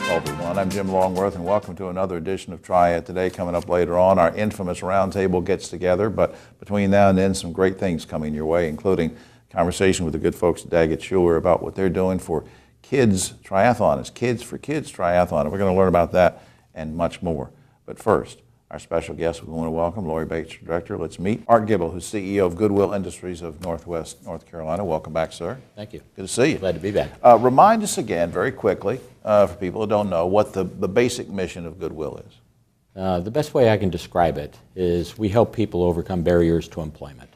Hello everyone, I'm Jim Longworth and welcome to another edition of Triad. Today, coming up later on, our infamous roundtable gets together, but between now and then some great things coming your way, including conversation with the good folks at Daggett Schuler about what they're doing for kids triathlon. It's Kids for Kids Triathlon, and we're going to learn about that and much more. But first, our special guest we want to welcome, Lori Bates, Director. Let's meet Art Gibel, who's CEO of Goodwill Industries of Northwest North Carolina. Welcome back, sir. Thank you. Good to see you. Glad to be back. Remind us again, very quickly, for people who don't know, what the basic mission of Goodwill is. The best way I can describe it is we help people overcome barriers to employment.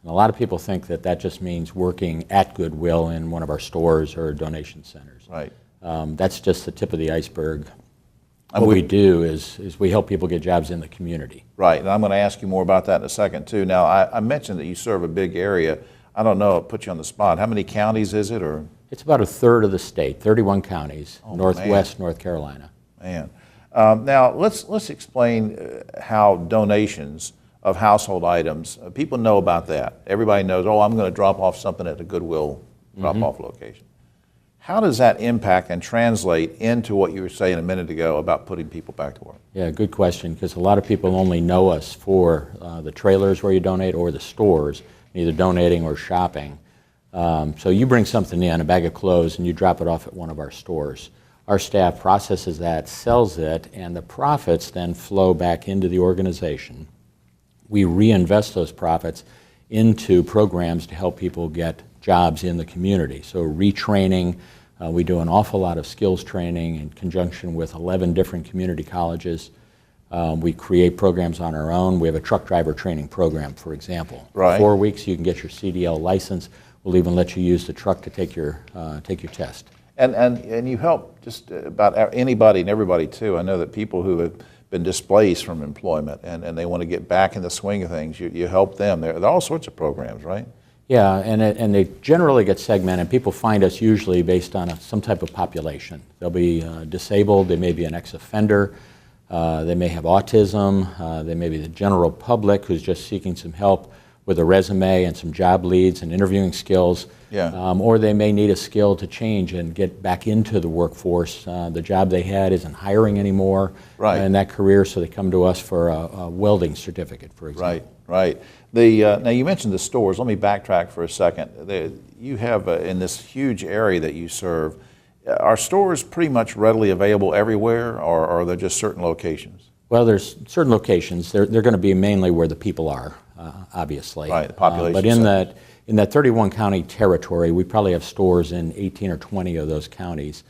And a lot of people think that that just means working at Goodwill in one of our stores or donation centers. Right. That's just the tip of the iceberg. What we do is we help people get jobs in the community. Right, and I'm going to ask you more about that in a second too. Now, I mentioned that you serve a big area. I don't know, I'll put you on the spot. How many counties is it? Or It's about a third of the state, 31 counties, Northwest man. North Carolina. Man. Now, let's explain how donations of household items, people know about that. Everybody knows, oh, I'm going to drop off something at a Goodwill drop-off location. How does that impact and translate into what you were saying a minute ago about putting people back to work? Yeah, good question, because a lot of people only know us for the trailers where you donate or the stores, either donating or shopping. So you bring something in, a bag of clothes, and you drop it off at one of our stores. Our staff processes that, sells it, and the profits then flow back into the organization. We reinvest those profits into programs to help people get jobs in the community. So retraining, we do an awful lot of skills training in conjunction with 11 different community colleges. We create programs on our own. We have a truck driver training program, for example. Right. 4 weeks you can get your CDL license. We'll even let you use the truck to take your test. And you help just about anybody and everybody too. I know that people who have been displaced from employment and they want to get back in the swing of things, you help them. There are all sorts of programs, right? Yeah, and they generally get segmented. People find us usually based on some type of population. They'll be disabled, they may be an ex-offender, they may have autism, they may be the general public who's just seeking some help with a resume and some job leads and interviewing skills. Yeah. Or they may need a skill to change and get back into the workforce. The job they had isn't hiring anymore in that career, so they come to us for a welding certificate, for example. Right. Now you mentioned the stores. Let me backtrack for a second. You have in this huge area that you serve, are stores pretty much readily available everywhere, or are there just certain locations? Well, there's certain locations. They're going to be mainly where the people are, obviously. Right, the population. But in that 31 county territory, we probably have stores in 18 or 20 of those counties,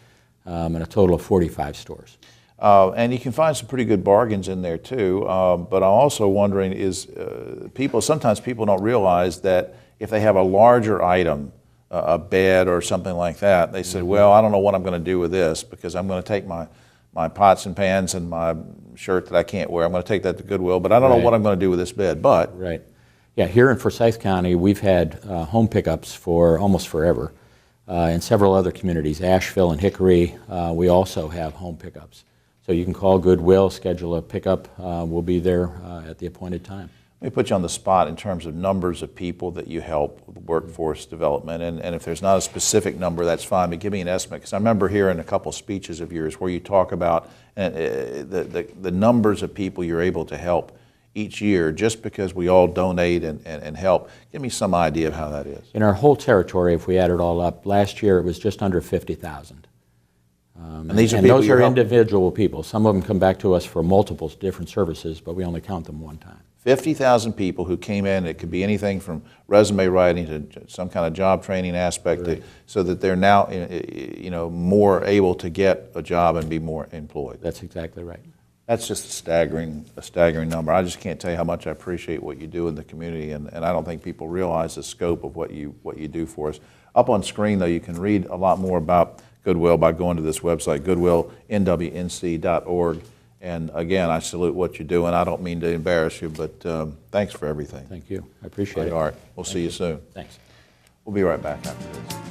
and a total of 45 stores. And you can find some pretty good bargains in there too. But I'm also wondering sometimes people don't realize that if they have a larger item, a bed or something like that, they say, well, I don't know what I'm going to do with this because I'm going to take my pots and pans and my shirt that I can't wear. I'm going to take that to Goodwill, but I don't know what I'm going to do with this bed. But yeah, here in Forsyth County, we've had home pickups for almost forever. In several other communities, Asheville and Hickory, we also have home pickups. So you can call Goodwill, schedule a pickup. We'll be there at the appointed time. Let me put you on the spot in terms of numbers of people that you help with workforce development. And if there's not a specific number, that's fine, but give me an estimate. Because I remember hearing a couple speeches of yours where you talk about the numbers of people you're able to help each year just because we all donate and help. Give me some idea of how that is. In our whole territory, if we add it all up, last year it was just under 50,000. And those are individual people. Some of them come back to us for multiple different services, but we only count them one time. 50,000 people who came in. It could be anything from resume writing to some kind of job training aspect, so that they're now more able to get a job and be more employed. That's exactly right. That's just a staggering number. I just can't tell you how much I appreciate what you do in the community, and I don't think people realize the scope of what you do for us. Up on screen, though, you can read a lot more about Goodwill by going to this website, goodwillnwnc.org. And again, I salute what you do, and I don't mean to embarrass you, but thanks for everything. Thank you. I appreciate it. Art. We'll see you soon. Thanks. We'll be right back after this.